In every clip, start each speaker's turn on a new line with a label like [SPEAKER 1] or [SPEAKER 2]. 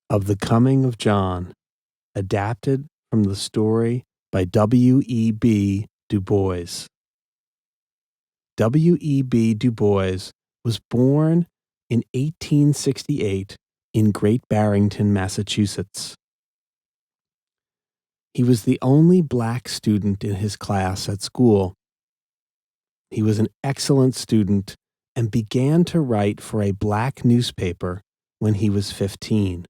[SPEAKER 1] Of the Coming of John, adapted from the story by W.E.B. Du Bois. W.E.B. Du Bois was born in 1868 in Great Barrington, Massachusetts. He was the only black student in his class at school. He was an excellent student and began to write for a black newspaper when he was 15.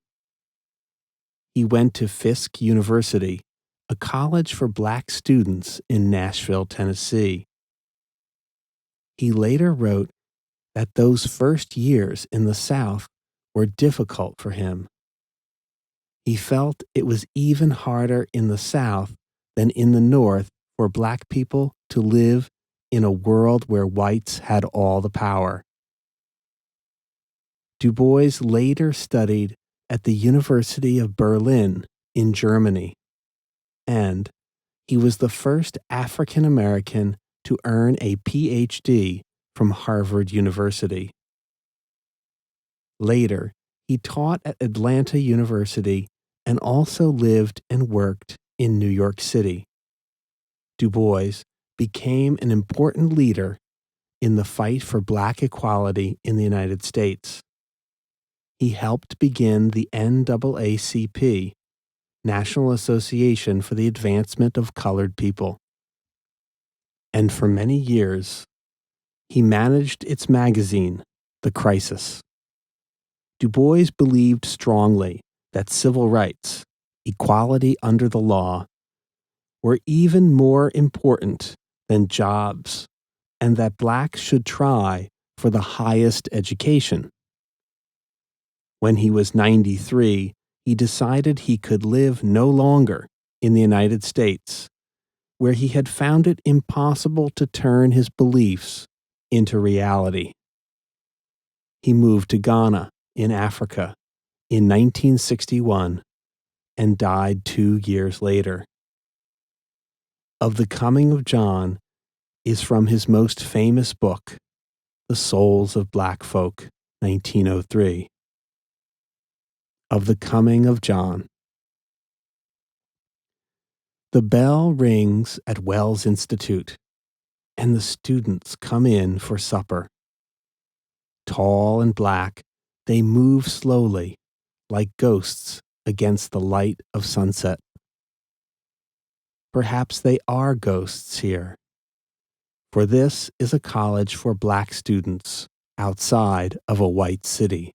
[SPEAKER 1] He went to Fisk University, a college for black students in Nashville, Tennessee. He later wrote that those first years in the South were difficult for him. He felt it was even harder in the South than in the North for black people to live in a world where whites had all the power. Du Bois later studied at the University of Berlin in Germany, and he was the first African American to earn a PhD from Harvard University. Later, he taught at Atlanta University and also lived and worked in New York City. Du Bois became an important leader in the fight for black equality in the United States. He helped begin the NAACP, National Association for the Advancement of Colored People. And for many years, he managed its magazine, The Crisis. Du Bois believed strongly that civil rights, equality under the law, were even more important than jobs, and that blacks should try for the highest education. When he was 93, he decided he could live no longer in the United States, where he had found it impossible to turn his beliefs into reality. He moved to Ghana in Africa in 1961 and died 2 years later. Of the Coming of John is from his most famous book, The Souls of Black Folk, 1903. Of the Coming of John. The bell rings at Wells Institute, and the students come in for supper. Tall and black, they move slowly, like ghosts against the light of sunset. Perhaps they are ghosts here, for this is a college for black students outside of a white city.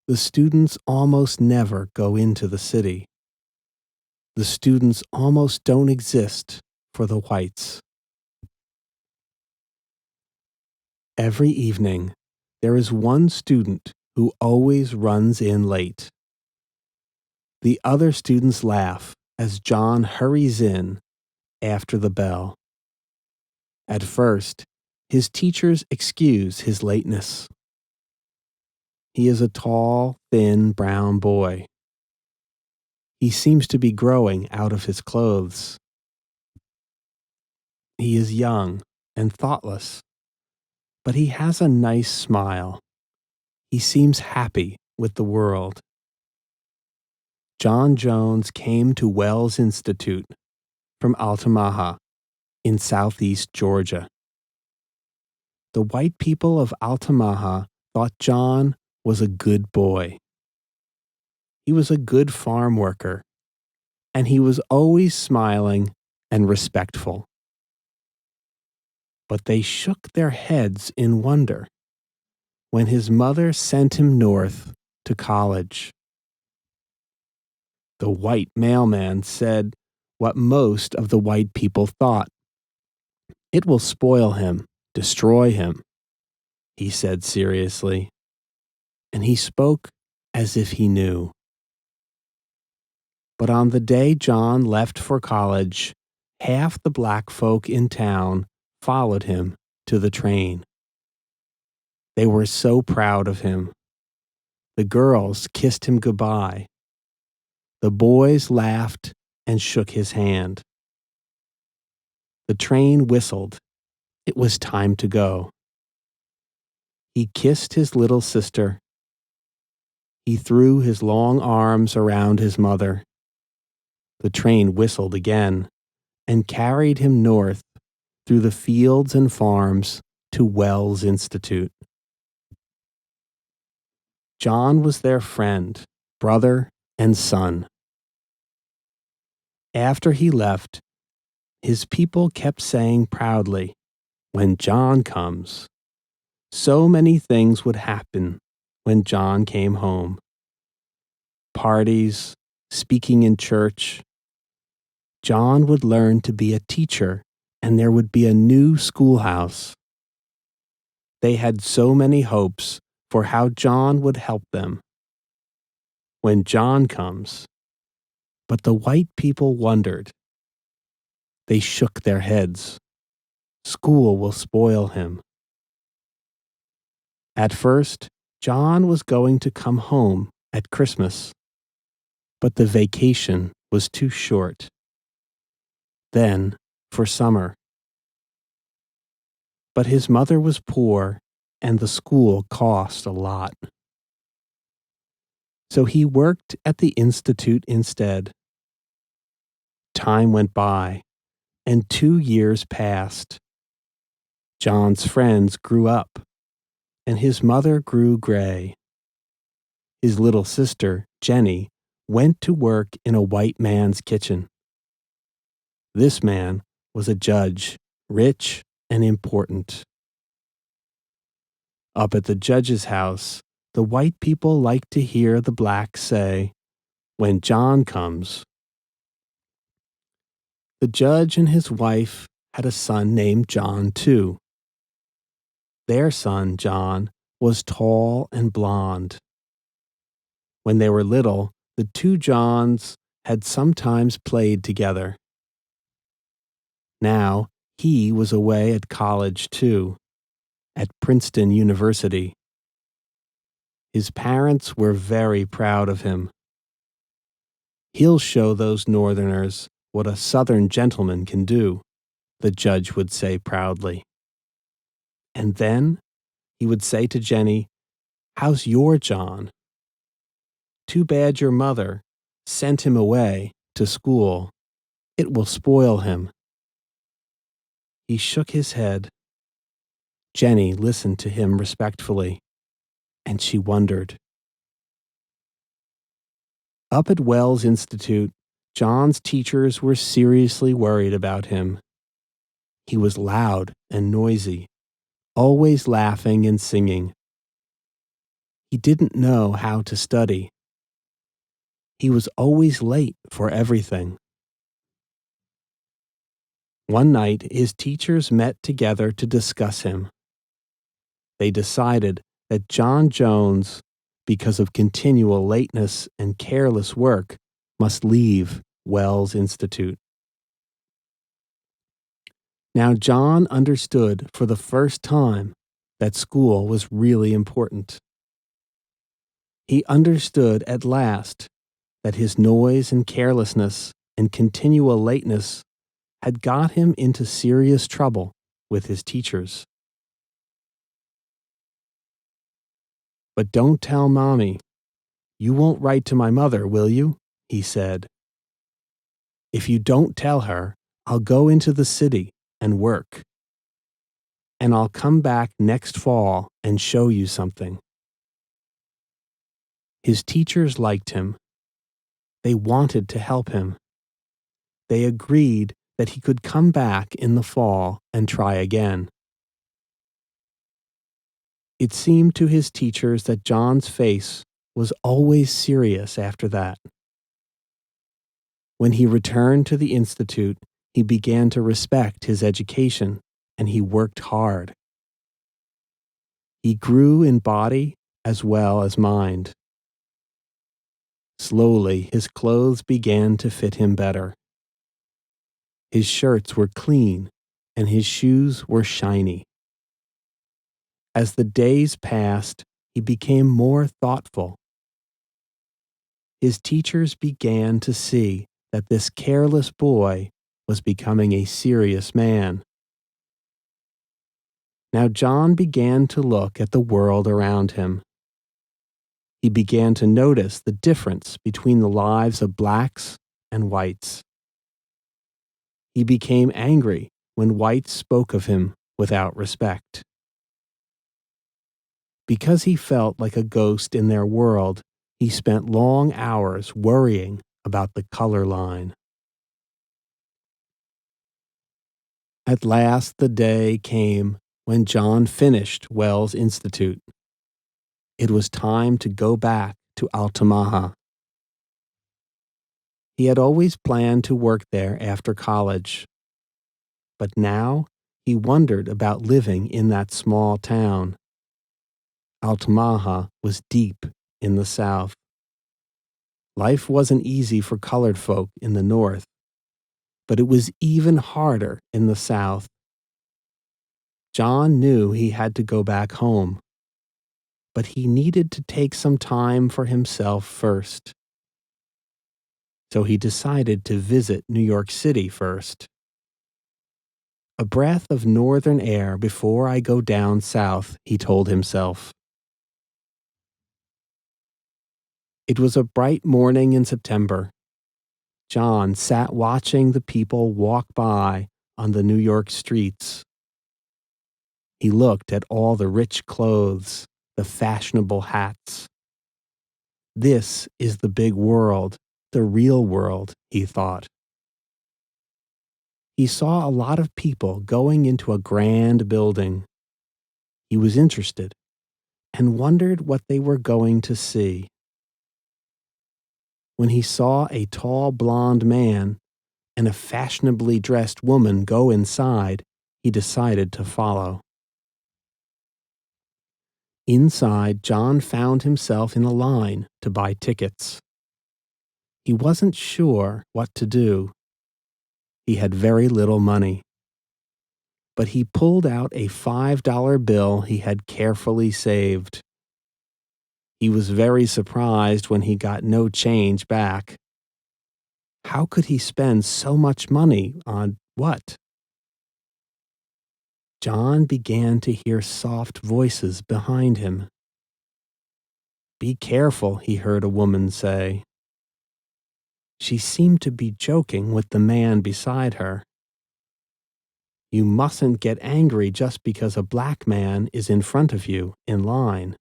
[SPEAKER 1] The students almost never go into the city. The students almost don't exist for the whites. Every evening, there is one student who always runs in late. The other students laugh as John hurries in after the bell. At first, his teachers excuse his lateness. He is a tall, thin, brown boy. He seems to be growing out of his clothes. He is young and thoughtless, but he has a nice smile. He seems happy with the world. John Jones came to Wells Institute from Altamaha in southeast Georgia. The white people of Altamaha thought John was a good boy. He was a good farm worker, and he was always smiling and respectful. But they shook their heads in wonder when his mother sent him north to college. The white mailman said what most of the white people thought. "It will spoil him, destroy him," he said seriously, and he spoke as if he knew. But on the day John left for college, half the black folk in town followed him to the train. They were so proud of him. The girls kissed him goodbye. The boys laughed and shook his hand. The train whistled. It was time to go. He kissed his little sister. He threw his long arms around his mother. The train whistled again and carried him north through the fields and farms to Wells Institute. John was their friend, brother, and son. After he left, his people kept saying proudly, "When John comes." So many things would happen when John came home. Parties, speaking in church. John would learn to be a teacher, and there would be a new schoolhouse. They had so many hopes for how John would help them. When John comes. But the white people wondered. They shook their heads. School will spoil him. At first, John was going to come home at Christmas, but the vacation was too short. Then, for summer. But his mother was poor, and the school cost a lot. So he worked at the institute instead. Time went by, and 2 years passed. John's friends grew up, and his mother grew gray. His little sister, Jenny, went to work in a white man's kitchen. This man was a judge, rich and important. Up at the judge's house, the white people liked to hear the blacks say, "When John comes." The judge and his wife had a son named John, too. Their son, John, was tall and blond. When they were little, the two Johns had sometimes played together. Now, he was away at college, too, at Princeton University. His parents were very proud of him. "He'll show those Northerners what a Southern gentleman can do," the judge would say proudly. And then he would say to Jenny, "How's your John? Too bad your mother sent him away to school. It will spoil him." He shook his head. Jenny listened to him respectfully, and she wondered. Up at Wells Institute, John's teachers were seriously worried about him. He was loud and noisy, always laughing and singing. He didn't know how to study. He was always late for everything. One night, his teachers met together to discuss him. They decided that John Jones, because of continual lateness and careless work, must leave Wells Institute. Now John understood for the first time that school was really important. He understood at last that his noise and carelessness and continual lateness had got him into serious trouble with his teachers. "But don't tell Mommy. You won't write to my mother, will you?" he said. "If you don't tell her, I'll go into the city and work. And I'll come back next fall and show you something." His teachers liked him. They wanted to help him. They agreed that he could come back in the fall and try again. It seemed to his teachers that John's face was always serious after that. When he returned to the institute, he began to respect his education, and he worked hard. He grew in body as well as mind. Slowly, his clothes began to fit him better. His shirts were clean, and his shoes were shiny. As the days passed, he became more thoughtful. His teachers began to see that this careless boy was becoming a serious man. Now John began to look at the world around him. he began to notice the difference between the lives of blacks and whites. He became angry when whites spoke of him without respect. Because he felt like a ghost in their world, he spent long hours worrying about the color line. At last the day came when John finished Wells Institute. It was time to go back to Altamaha. He had always planned to work there after college, but now he wondered about living in that small town. Altamaha was deep in the South. Life wasn't easy for colored folk in the North, but it was even harder in the South. John knew he had to go back home, but he needed to take some time for himself first. So he decided to visit New York City first. A breath of northern air before I go down south, he told himself. It was a bright morning in September. John sat watching the people walk by on the New York streets. He looked at all the rich clothes, the fashionable hats. This is the big world, the real world, he thought. He saw a lot of people going into a grand building. He was interested and wondered what they were going to see. When he saw a tall blonde man and a fashionably dressed woman go inside, he decided to follow. Inside, John found himself in a line to buy tickets. He wasn't sure what to do. He had very little money. But he pulled out a $5 bill he had carefully saved. He was very surprised when he got no change back. How could he spend so much money on what? John began to hear soft voices behind him. "Be careful," he heard a woman say. She seemed to be joking with the man beside her. "You mustn't get angry just because a black man is in front of you in line."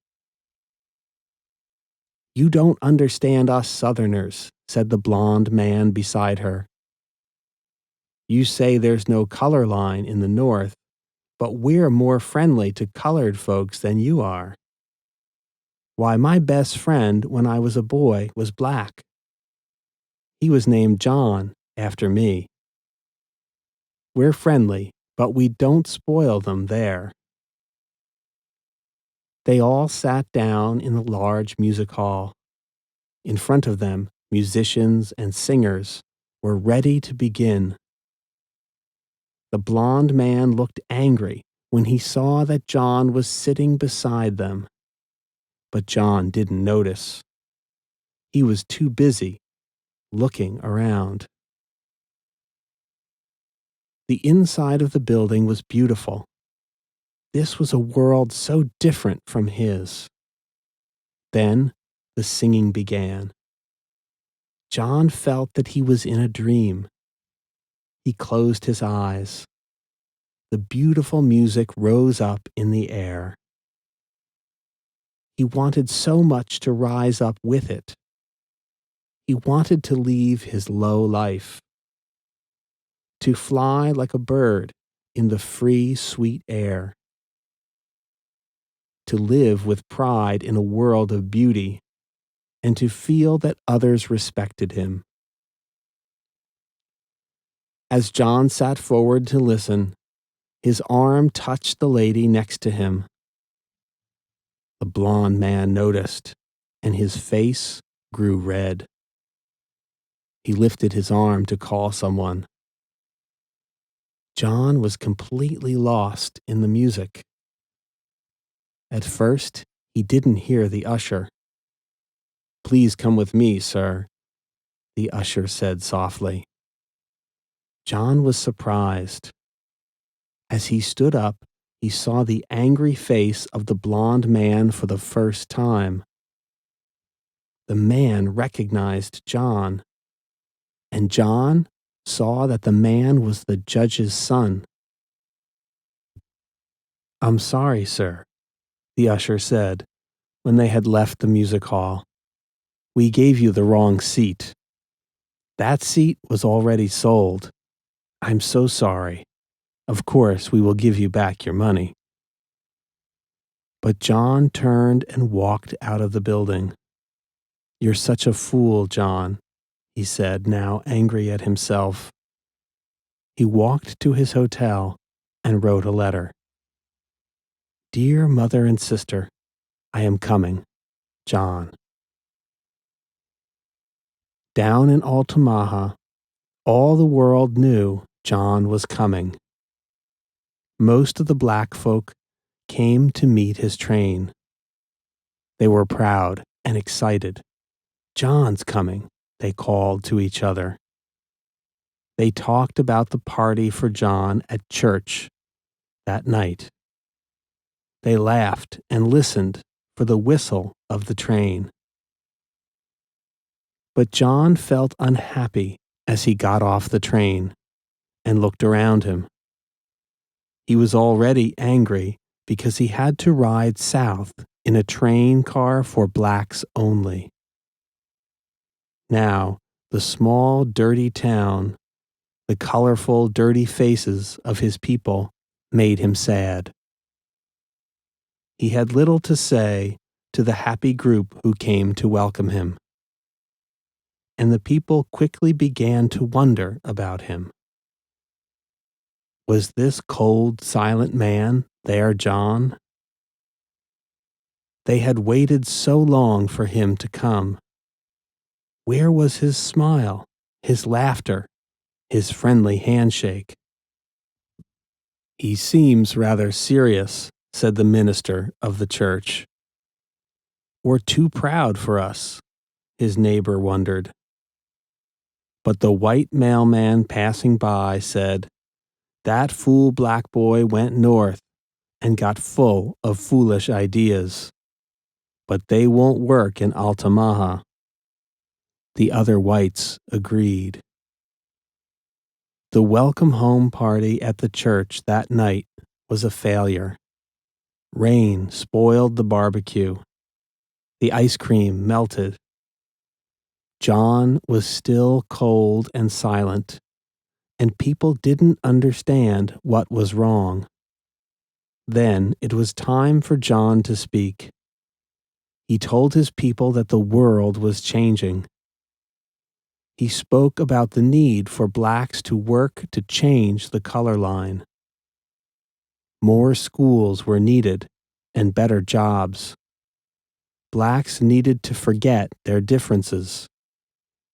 [SPEAKER 1] "You don't understand us Southerners," said the blonde man beside her. "You say there's no color line in the North, but we're more friendly to colored folks than you are. Why, my best friend when I was a boy was black. He was named John, after me. We're friendly, but we don't spoil them there." They all sat down in the large music hall. In front of them, musicians and singers were ready to begin. The blond man looked angry when he saw that John was sitting beside them. But John didn't notice. He was too busy looking around. The inside of the building was beautiful. This was a world so different from his. Then the singing began. John felt that he was in a dream. He closed his eyes. The beautiful music rose up in the air. He wanted so much to rise up with it. He wanted to leave his low life, to fly like a bird in the free, sweet air, to live with pride in a world of beauty, and to feel that others respected him. As John sat forward to listen, his arm touched the lady next to him. The blond man noticed, and his face grew red. He lifted his arm to call someone. John was completely lost in the music. At first, he didn't hear the usher. "Please come with me, sir," the usher said softly. John was surprised. As he stood up, he saw the angry face of the blond man for the first time. The man recognized John, and John saw that the man was the judge's son. "I'm sorry, sir," the usher said when they had left the music hall. "We gave you the wrong seat. That seat was already sold. I'm so sorry. Of course, we will give you back your money." But John turned and walked out of the building. "You're such a fool, John," he said, now angry at himself. He walked to his hotel and wrote a letter. "Dear mother and sister, I am coming. John." Down in Altamaha, all the world knew John was coming. Most of the black folk came to meet his train. They were proud and excited. "John's coming," they called to each other. They talked about the party for John at church that night. They laughed and listened for the whistle of the train. But John felt unhappy as he got off the train and looked around him. He was already angry because he had to ride south in a train car for blacks only. Now, the small, dirty town, the colorful, dirty faces of his people made him sad. He had little to say to the happy group who came to welcome him, and the people quickly began to wonder about him. Was this cold, silent man their John? They had waited so long for him to come. Where was his smile, his laughter, his friendly handshake? "He seems rather serious," said the minister of the church. "Or too proud for us," his neighbor wondered. But the white mailman passing by said, "That fool black boy went north and got full of foolish ideas. But they won't work in Altamaha." The other whites agreed. The welcome home party at the church that night was a failure. Rain spoiled the barbecue. The ice cream melted. John was still cold and silent, and people didn't understand what was wrong. Then it was time for John to speak. He told his people that the world was changing. He spoke about the need for blacks to work to change the color line. More schools were needed and better jobs. Blacks needed to forget their differences.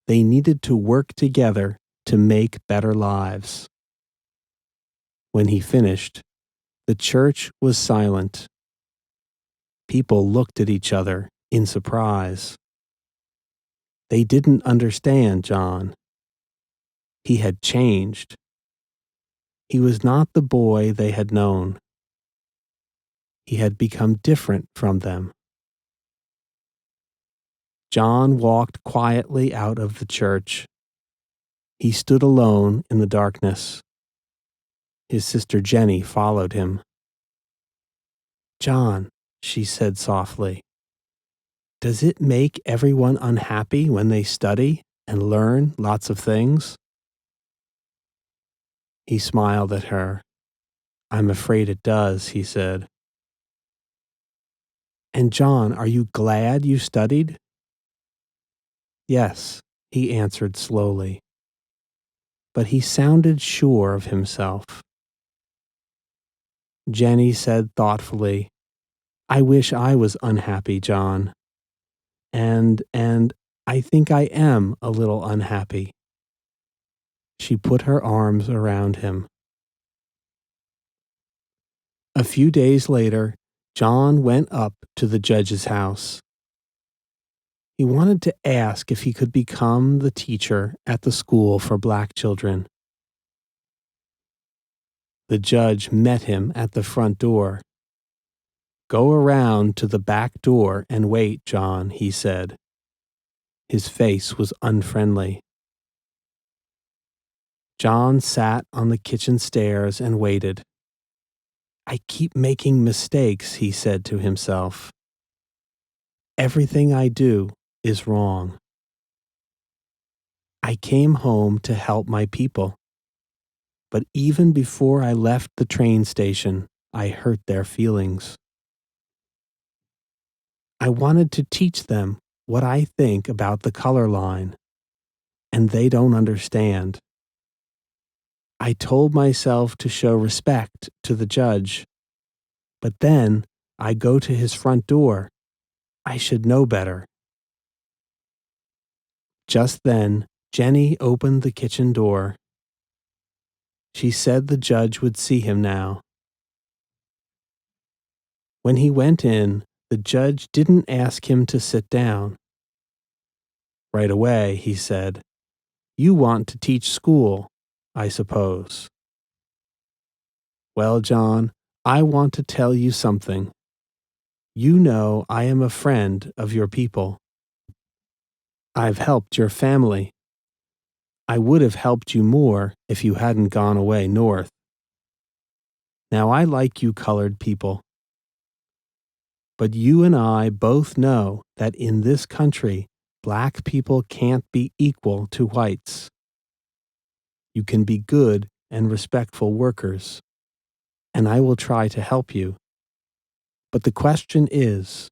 [SPEAKER 1] They needed to work together to make better lives. When he finished, the church was silent. People looked at each other in surprise. They didn't understand John. He had changed. He was not the boy they had known. He had become different from them. John walked quietly out of the church. He stood alone in the darkness. His sister Jenny followed him. "John," she said softly, "does it make everyone unhappy when they study and learn lots of things?" He smiled at her. "I'm afraid it does," he said. "And John, are you glad you studied?" "Yes," he answered slowly. But he sounded sure of himself. Jenny said thoughtfully, "I wish I was unhappy, John. And I think I am a little unhappy." She put her arms around him. A few days later, John went up to the judge's house. He wanted to ask if he could become the teacher at the school for black children. The judge met him at the front door. "Go around to the back door and wait, John," he said. His face was unfriendly. John sat on the kitchen stairs and waited. I keep making mistakes, he said to himself. Everything I do is wrong. I came home to help my people. But even before I left the train station, I hurt their feelings. I wanted to teach them what I think about the color line, and they don't understand. I told myself to show respect to the judge, but then I go to his front door. I should know better. Just then, Jenny opened the kitchen door. She said the judge would see him now. When he went in, the judge didn't ask him to sit down. Right away, he said, You want to teach school, I suppose. Well, John, I want to tell you something. You know I am a friend of your people. I've helped your family. I would have helped you more if you hadn't gone away north. Now I like you colored people. But you and I both know that in this country, black people can't be equal to whites. You can be good and respectful workers, and I will try to help you. But the question is,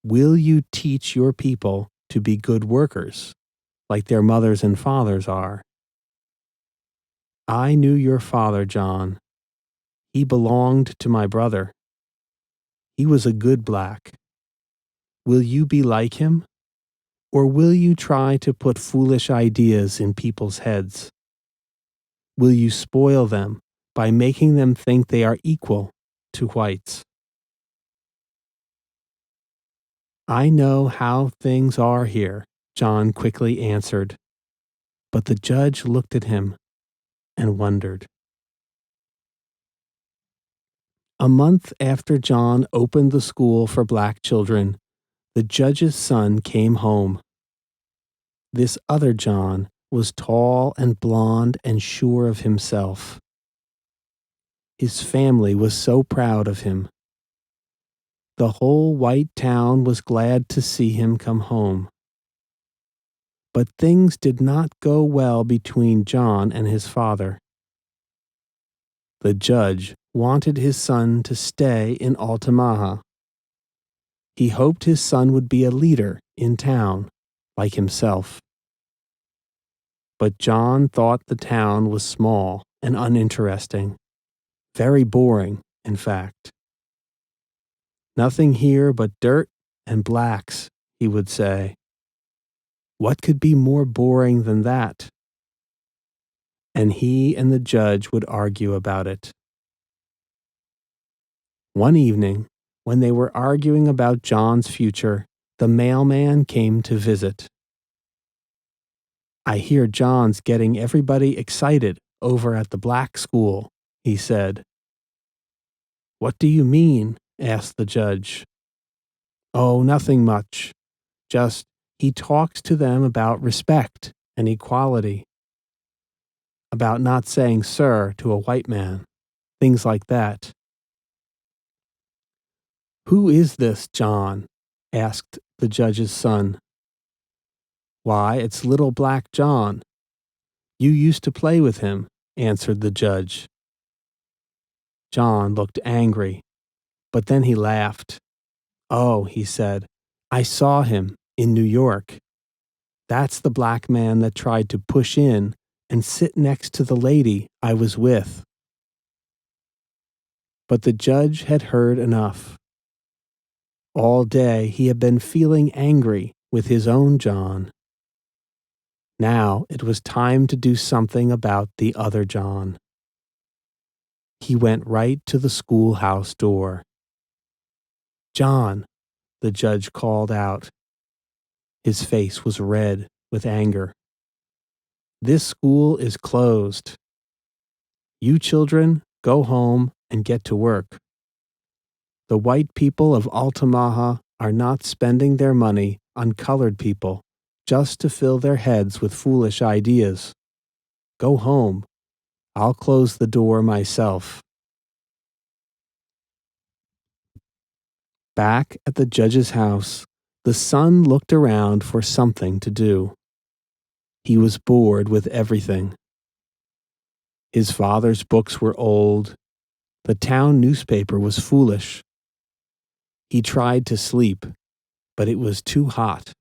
[SPEAKER 1] will you teach your people to be good workers, like their mothers and fathers are? I knew your father, John. He belonged to my brother. He was a good black. Will you be like him? Or will you try to put foolish ideas in people's heads? Will you spoil them by making them think they are equal to whites? I know how things are here, John quickly answered. But the judge looked at him and wondered. A month after John opened the school for black children, the judge's son came home. This other John was tall and blond and sure of himself. His family was so proud of him. The whole white town was glad to see him come home. But things did not go well between John and his father. The judge wanted his son to stay in Altamaha. He hoped his son would be a leader in town, like himself. But John thought the town was small and uninteresting. Very boring, in fact. Nothing here but dirt and blacks, he would say. What could be more boring than that? And he and the judge would argue about it. One evening, when they were arguing about John's future, the mailman came to visit. I hear John's getting everybody excited over at the black school, he said. What do you mean? Asked the judge. Oh, nothing much. Just he talks to them about respect and equality, about not saying sir to a white man, things like that. Who is this John? Asked the judge's son. Why, it's little black John. You used to play with him, answered the judge. John looked angry, but then he laughed. Oh, he said, I saw him in New York. That's the black man that tried to push in and sit next to the lady I was with. But the judge had heard enough. All day he had been feeling angry with his own John. Now it was time to do something about the other John. He went right to the schoolhouse door. John, the judge called out. His face was red with anger. This school is closed. You children, go home and get to work. The white people of Altamaha are not spending their money on colored people just to fill their heads with foolish ideas. Go home. I'll close the door myself. Back at the judge's house, the son looked around for something to do. He was bored with everything. His father's books were old. The town newspaper was foolish. He tried to sleep, but it was too hot.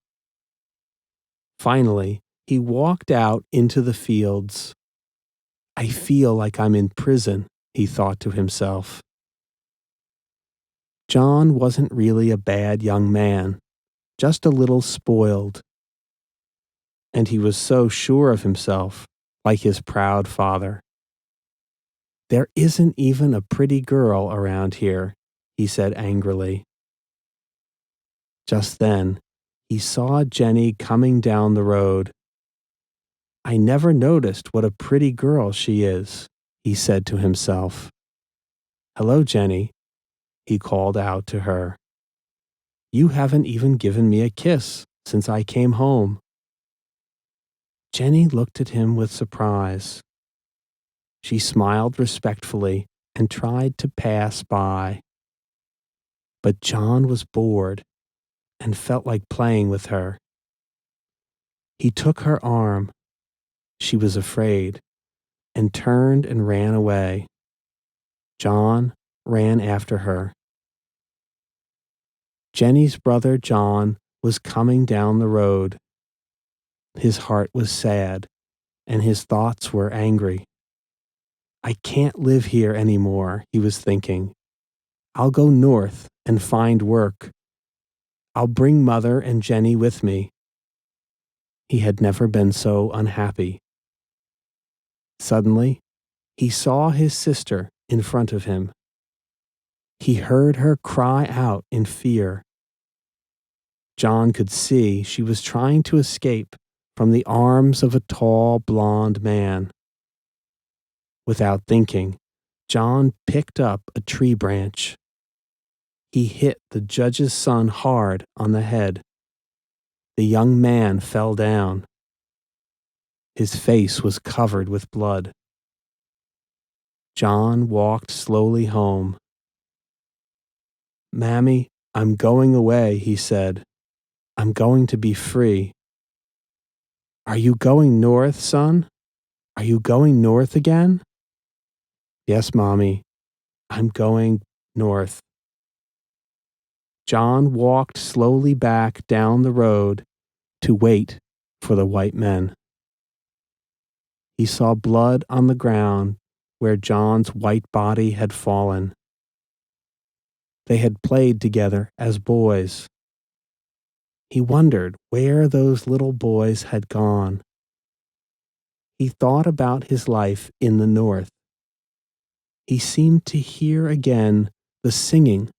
[SPEAKER 1] Finally, he walked out into the fields. I feel like I'm in prison, he thought to himself. John wasn't really a bad young man, just a little spoiled. And he was so sure of himself, like his proud father. There isn't even a pretty girl around here, he said angrily. Just then, he saw Jenny coming down the road. I never noticed what a pretty girl she is, he said to himself. Hello, Jenny, he called out to her. You haven't even given me a kiss since I came home. Jenny looked at him with surprise. She smiled respectfully and tried to pass by. But John was bored and felt like playing with her. He took her arm. She was afraid and turned and ran away. John ran after her. Jenny's brother John was coming down the road. His heart was sad, and his thoughts were angry. I can't live here anymore, he was thinking. I'll go north and find work. I'll bring Mother and Jenny with me. He had never been so unhappy. Suddenly, he saw his sister in front of him. He heard her cry out in fear. John could see she was trying to escape from the arms of a tall, blond man. Without thinking, John picked up a tree branch. He hit the judge's son hard on the head. The young man fell down. His face was covered with blood. John walked slowly home. Mammy, I'm going away, he said. I'm going to be free. Are you going north, son? Are you going north again? Yes, Mommy, I'm going north. John walked slowly back down the road to wait for the white men. He saw blood on the ground where John's white body had fallen. They had played together as boys. He wondered where those little boys had gone. He thought about his life in the north. He seemed to hear again the singing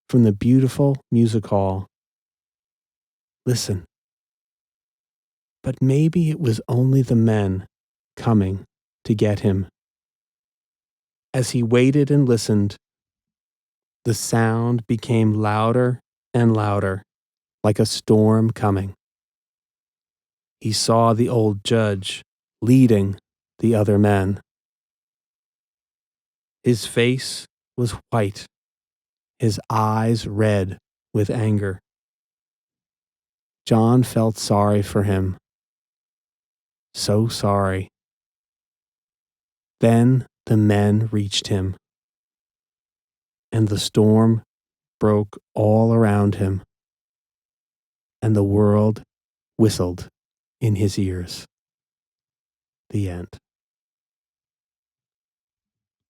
[SPEAKER 1] from the beautiful music hall. Listen. But maybe it was only the men coming to get him. As he waited and listened, the sound became louder and louder, like a storm coming. He saw the old judge leading the other men. His face was white, his eyes red with anger. John felt sorry for him. So sorry. Then the men reached him, and the storm broke all around him, and the world whistled in his ears. The end.